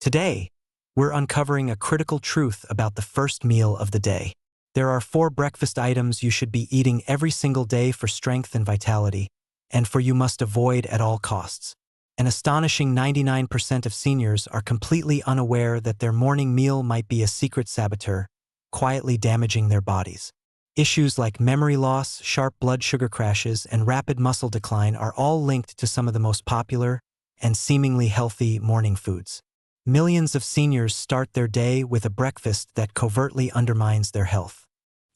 Today, we're uncovering a critical truth about the first meal of the day. There are 4 breakfast items you should be eating every single day for strength and vitality, and for you must avoid at all costs. An astonishing 99% of seniors are completely unaware that their morning meal might be a secret saboteur, quietly damaging their bodies. Issues like memory loss, sharp blood sugar crashes, and rapid muscle decline are all linked to some of the most popular and seemingly healthy morning foods. Millions of seniors start their day with a breakfast that covertly undermines their health.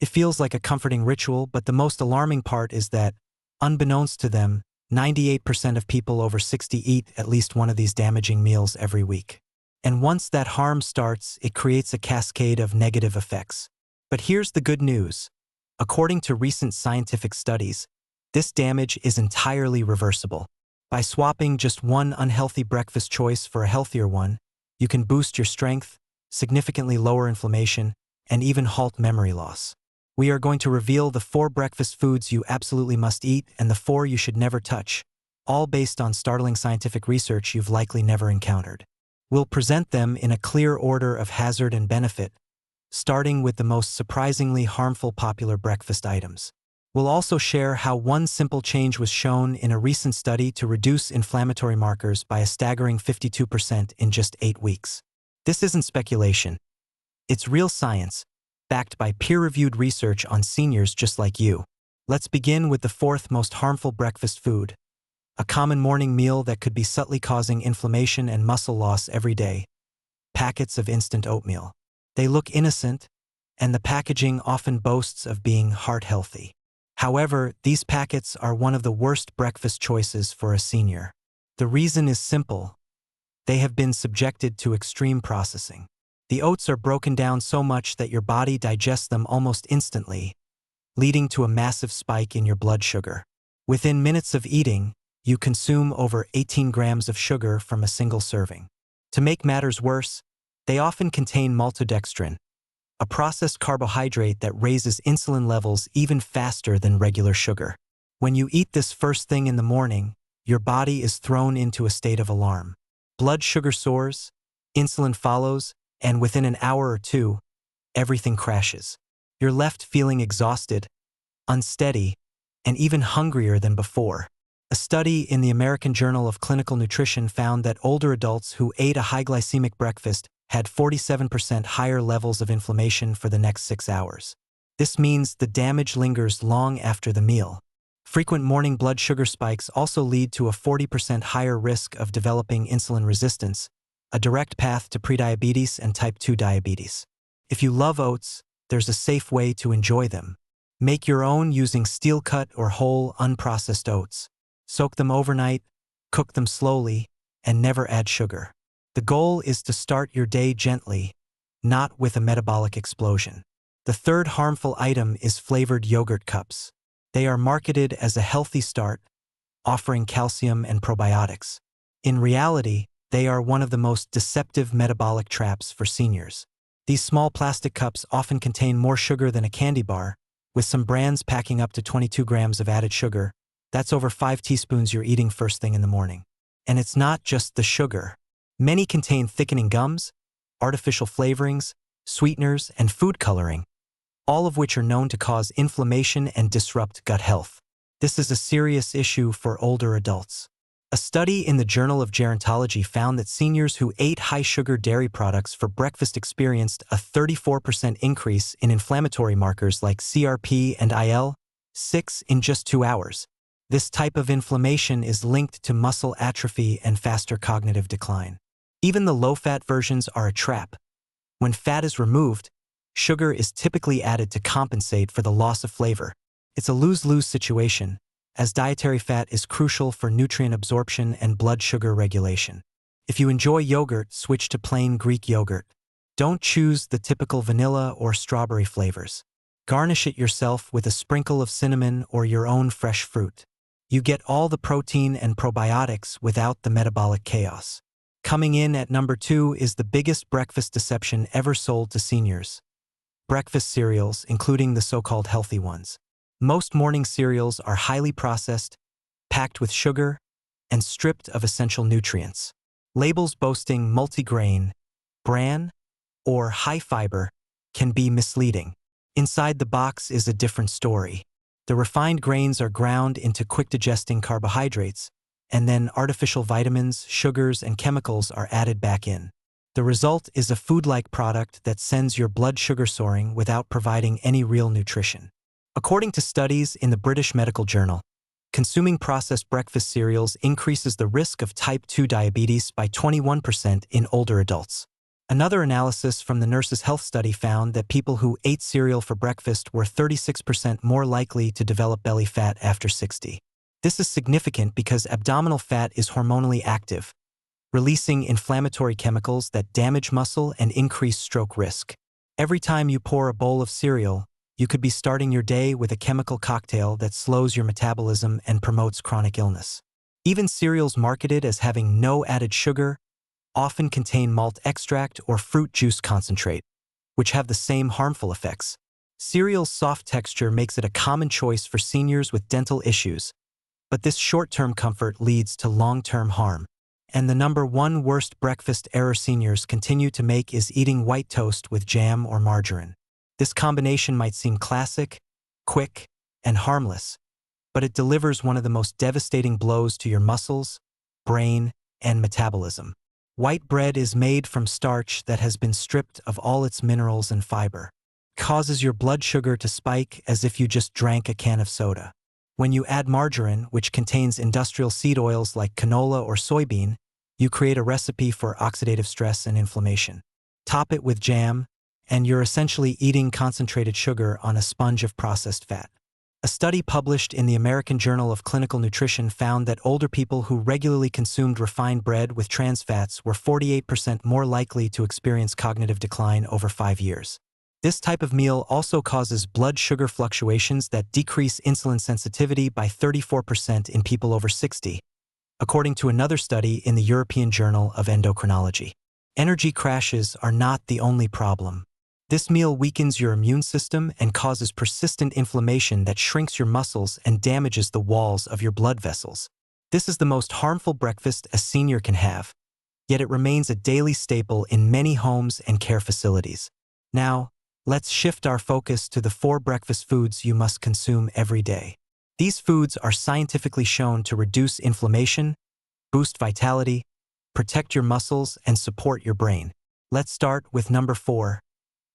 It feels like a comforting ritual, but the most alarming part is that, unbeknownst to them, 98% of people over 60 eat at least one of these damaging meals every week. And once that harm starts, it creates a cascade of negative effects. But here's the good news. According to recent scientific studies, this damage is entirely reversible. By swapping just one unhealthy breakfast choice for a healthier one, you can boost your strength, significantly lower inflammation, and even halt memory loss. We are going to reveal the 4 breakfast foods you absolutely must eat and the 4 you should never touch, all based on startling scientific research you've likely never encountered. We'll present them in a clear order of hazard and benefit, starting with the most surprisingly harmful popular breakfast items. We'll also share how one simple change was shown in a recent study to reduce inflammatory markers by a staggering 52% in just 8 weeks. This isn't speculation. It's real science, backed by peer-reviewed research on seniors just like you. Let's begin with the 4th most harmful breakfast food, a common morning meal that could be subtly causing inflammation and muscle loss every day: packets of instant oatmeal. They look innocent, and the packaging often boasts of being heart-healthy. However, these packets are one of the worst breakfast choices for a senior. The reason is simple. They have been subjected to extreme processing. The oats are broken down so much that your body digests them almost instantly, leading to a massive spike in your blood sugar. Within minutes of eating, you consume over 18 grams of sugar from a single serving. To make matters worse, they often contain maltodextrin, a processed carbohydrate that raises insulin levels even faster than regular sugar. When you eat this first thing in the morning, your body is thrown into a state of alarm. Blood sugar soars, insulin follows, and within an hour or two, everything crashes. You're left feeling exhausted, unsteady, and even hungrier than before. A study in the American Journal of Clinical Nutrition found that older adults who ate a high glycemic breakfast had 47% higher levels of inflammation for the next 6 hours. This means the damage lingers long after the meal. Frequent morning blood sugar spikes also lead to a 40% higher risk of developing insulin resistance, a direct path to prediabetes and type 2 diabetes. If you love oats, there's a safe way to enjoy them. Make your own using steel-cut or whole, unprocessed oats. Soak them overnight, cook them slowly, and never add sugar. The goal is to start your day gently, not with a metabolic explosion. The 3rd harmful item is flavored yogurt cups. They are marketed as a healthy start, offering calcium and probiotics. In reality, they are one of the most deceptive metabolic traps for seniors. These small plastic cups often contain more sugar than a candy bar, with some brands packing up to 22 grams of added sugar. That's over 5 teaspoons you're eating first thing in the morning. And it's not just the sugar. Many contain thickening gums, artificial flavorings, sweeteners, and food coloring, all of which are known to cause inflammation and disrupt gut health. This is a serious issue for older adults. A study in the Journal of Gerontology found that seniors who ate high-sugar dairy products for breakfast experienced a 34% increase in inflammatory markers like CRP and IL-6 in just 2 hours. This type of inflammation is linked to muscle atrophy and faster cognitive decline. Even the low-fat versions are a trap. When fat is removed, sugar is typically added to compensate for the loss of flavor. It's a lose-lose situation, as dietary fat is crucial for nutrient absorption and blood sugar regulation. If you enjoy yogurt, switch to plain Greek yogurt. Don't choose the typical vanilla or strawberry flavors. Garnish it yourself with a sprinkle of cinnamon or your own fresh fruit. You get all the protein and probiotics without the metabolic chaos. Coming in at number 2 is the biggest breakfast deception ever sold to seniors: breakfast cereals, including the so-called healthy ones. Most morning cereals are highly processed, packed with sugar, and stripped of essential nutrients. Labels boasting multigrain, bran, or high fiber can be misleading. Inside the box is a different story. The refined grains are ground into quick-digesting carbohydrates, and then artificial vitamins, sugars, and chemicals are added back in. The result is a food-like product that sends your blood sugar soaring without providing any real nutrition. According to studies in the British Medical Journal, consuming processed breakfast cereals increases the risk of type 2 diabetes by 21% in older adults. Another analysis from the Nurses' Health Study found that people who ate cereal for breakfast were 36% more likely to develop belly fat after 60. This is significant because abdominal fat is hormonally active, releasing inflammatory chemicals that damage muscle and increase stroke risk. Every time you pour a bowl of cereal, you could be starting your day with a chemical cocktail that slows your metabolism and promotes chronic illness. Even cereals marketed as having no added sugar often contain malt extract or fruit juice concentrate, which have the same harmful effects. Cereal's soft texture makes it a common choice for seniors with dental issues, but this short-term comfort leads to long-term harm. And the number one worst breakfast error seniors continue to make is eating white toast with jam or margarine. This combination might seem classic, quick, and harmless, but it delivers one of the most devastating blows to your muscles, brain, and metabolism. White bread is made from starch that has been stripped of all its minerals and fiber. It causes your blood sugar to spike as if you just drank a can of soda. When you add margarine, which contains industrial seed oils like canola or soybean, you create a recipe for oxidative stress and inflammation. Top it with jam, and you're essentially eating concentrated sugar on a sponge of processed fat. A study published in the American Journal of Clinical Nutrition found that older people who regularly consumed refined bread with trans fats were 48% more likely to experience cognitive decline over 5 years. This type of meal also causes blood sugar fluctuations that decrease insulin sensitivity by 34% in people over 60, according to another study in the European Journal of Endocrinology. Energy crashes are not the only problem. This meal weakens your immune system and causes persistent inflammation that shrinks your muscles and damages the walls of your blood vessels. This is the most harmful breakfast a senior can have, yet it remains a daily staple in many homes and care facilities. Now, let's shift our focus to the 4 breakfast foods you must consume every day. These foods are scientifically shown to reduce inflammation, boost vitality, protect your muscles, and support your brain. Let's start with number 4.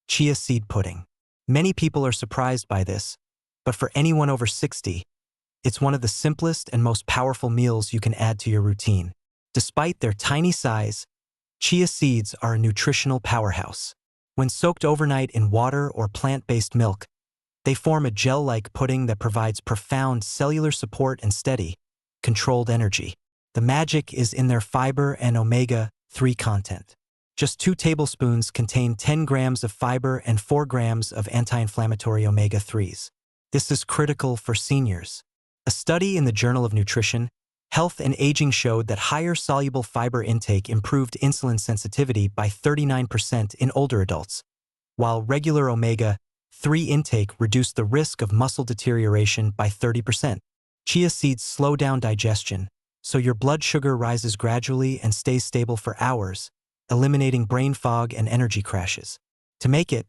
Chia seed pudding. Many people are surprised by this, but for anyone over 60, it's one of the simplest and most powerful meals you can add to your routine. Despite their tiny size, chia seeds are a nutritional powerhouse. When soaked overnight in water or plant-based milk, they form a gel-like pudding that provides profound cellular support and steady, controlled energy. The magic is in their fiber and omega-3 content. Just 2 tablespoons contain 10 grams of fiber and 4 grams of anti-inflammatory omega-3s. This is critical for seniors. A study in the Journal of Nutrition, Health and Aging showed that higher soluble fiber intake improved insulin sensitivity by 39% in older adults, while regular omega-3 intake reduced the risk of muscle deterioration by 30%. Chia seeds slow down digestion, so your blood sugar rises gradually and stays stable for hours, eliminating brain fog and energy crashes. To make it,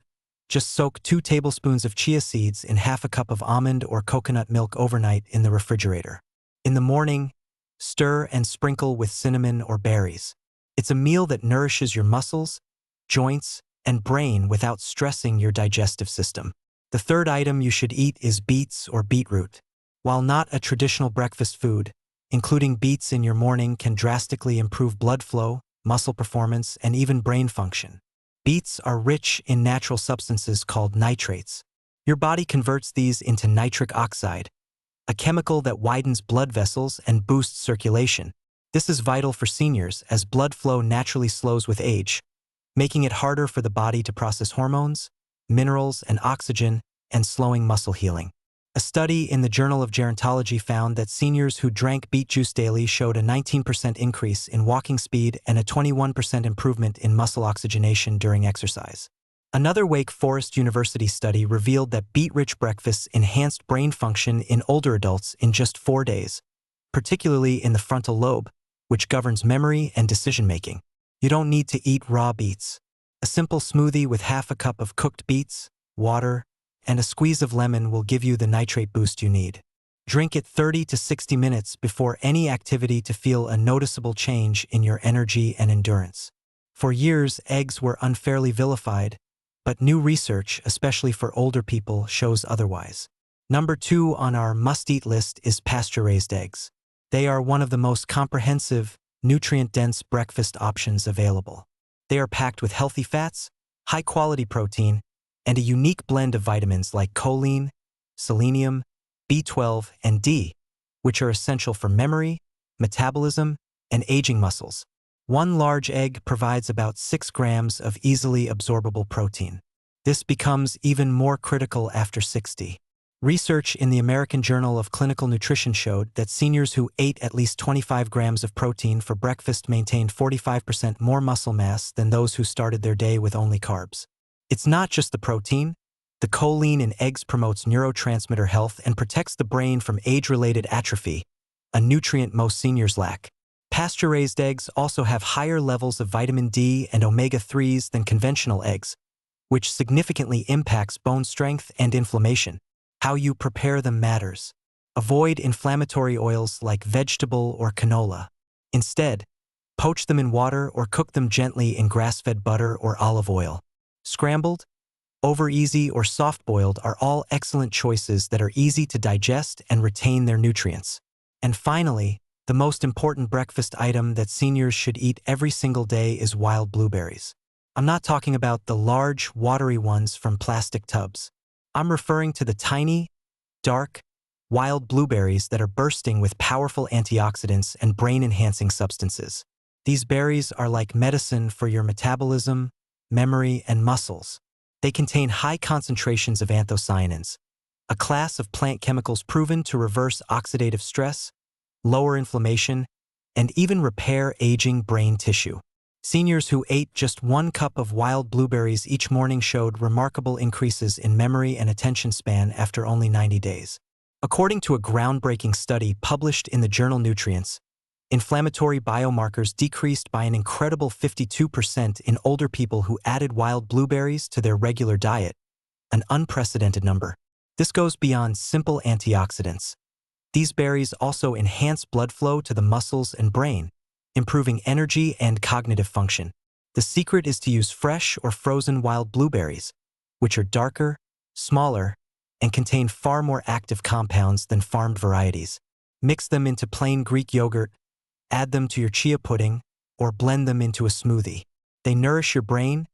just soak 2 tablespoons of chia seeds in half a cup of almond or coconut milk overnight in the refrigerator. In the morning, stir and sprinkle with cinnamon or berries. It's a meal that nourishes your muscles, joints, and brain without stressing your digestive system. The third item you should eat is beets or beetroot. While not a traditional breakfast food, including beets in your morning can drastically improve blood flow, muscle performance, and even brain function. Beets are rich in natural substances called nitrates. Your body converts these into nitric oxide, a chemical that widens blood vessels and boosts circulation. This is vital for seniors as blood flow naturally slows with age, making it harder for the body to process hormones, minerals, and oxygen, and slowing muscle healing. A study in the Journal of Gerontology found that seniors who drank beet juice daily showed a 19% increase in walking speed and a 21% improvement in muscle oxygenation during exercise. Another Wake Forest University study revealed that beet-rich breakfasts enhanced brain function in older adults in just 4 days, particularly in the frontal lobe, which governs memory and decision-making. You don't need to eat raw beets. A simple smoothie with half a cup of cooked beets, water, and a squeeze of lemon will give you the nitrate boost you need. Drink it 30 to 60 minutes before any activity to feel a noticeable change in your energy and endurance. For years, eggs were unfairly vilified, but new research, especially for older people, shows otherwise. Number 2 on our must-eat list is pasture-raised eggs. They are one of the most comprehensive, nutrient-dense breakfast options available. They are packed with healthy fats, high-quality protein, and a unique blend of vitamins like choline, selenium, B12, and D, which are essential for memory, metabolism, and aging muscles. One large egg provides about 6 grams of easily absorbable protein. This becomes even more critical after 60. Research in the American Journal of Clinical Nutrition showed that seniors who ate at least 25 grams of protein for breakfast maintained 45% more muscle mass than those who started their day with only carbs. It's not just the protein. The choline in eggs promotes neurotransmitter health and protects the brain from age-related atrophy, a nutrient most seniors lack. Pasture-raised eggs also have higher levels of vitamin D and omega-3s than conventional eggs, which significantly impacts bone strength and inflammation. How you prepare them matters. Avoid inflammatory oils like vegetable or canola. Instead, poach them in water or cook them gently in grass-fed butter or olive oil. Scrambled, over-easy, or soft-boiled are all excellent choices that are easy to digest and retain their nutrients. And finally, the most important breakfast item that seniors should eat every single day is wild blueberries. I'm not talking about the large, watery ones from plastic tubs. I'm referring to the tiny, dark, wild blueberries that are bursting with powerful antioxidants and brain-enhancing substances. These berries are like medicine for your metabolism, memory, and muscles. They contain high concentrations of anthocyanins, a class of plant chemicals proven to reverse oxidative stress, lower inflammation, and even repair aging brain tissue. Seniors who ate just 1 cup of wild blueberries each morning showed remarkable increases in memory and attention span after only 90 days. According to a groundbreaking study published in the journal Nutrients, inflammatory biomarkers decreased by an incredible 52% in older people who added wild blueberries to their regular diet, an unprecedented number. This goes beyond simple antioxidants. These berries also enhance blood flow to the muscles and brain, improving energy and cognitive function. The secret is to use fresh or frozen wild blueberries, which are darker, smaller, and contain far more active compounds than farmed varieties. Mix them into plain Greek yogurt, add them to your chia pudding, or blend them into a smoothie. They nourish your brain,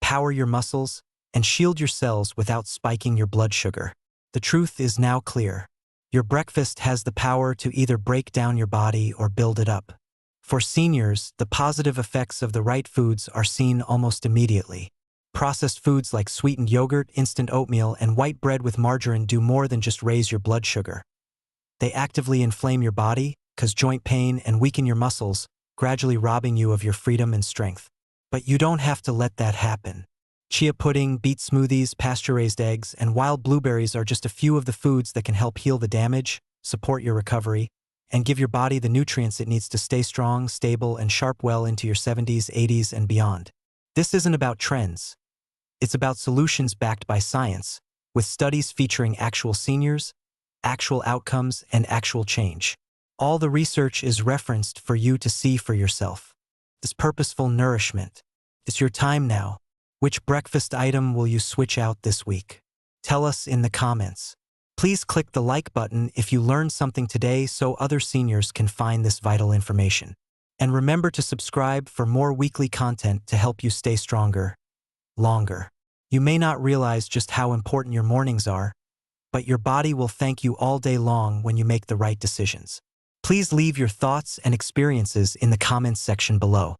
power your muscles, and shield your cells without spiking your blood sugar. The truth is now clear. Your breakfast has the power to either break down your body or build it up. For seniors, the positive effects of the right foods are seen almost immediately. Processed foods like sweetened yogurt, instant oatmeal, and white bread with margarine do more than just raise your blood sugar. They actively inflame your body, cause joint pain, and weaken your muscles, gradually robbing you of your freedom and strength. But you don't have to let that happen. Chia pudding, beet smoothies, pasture-raised eggs, and wild blueberries are just a few of the foods that can help heal the damage, support your recovery, and give your body the nutrients it needs to stay strong, stable, and sharp well into your 70s, 80s, and beyond. This isn't about trends. It's about solutions backed by science, with studies featuring actual seniors, actual outcomes, and actual change. All the research is referenced for you to see for yourself. This purposeful nourishment. It's your time now. Which breakfast item will you switch out this week? Tell us in the comments. Please click the like button if you learned something today so other seniors can find this vital information. And remember to subscribe for more weekly content to help you stay stronger, longer. You may not realize just how important your mornings are, but your body will thank you all day long when you make the right decisions. Please leave your thoughts and experiences in the comments section below.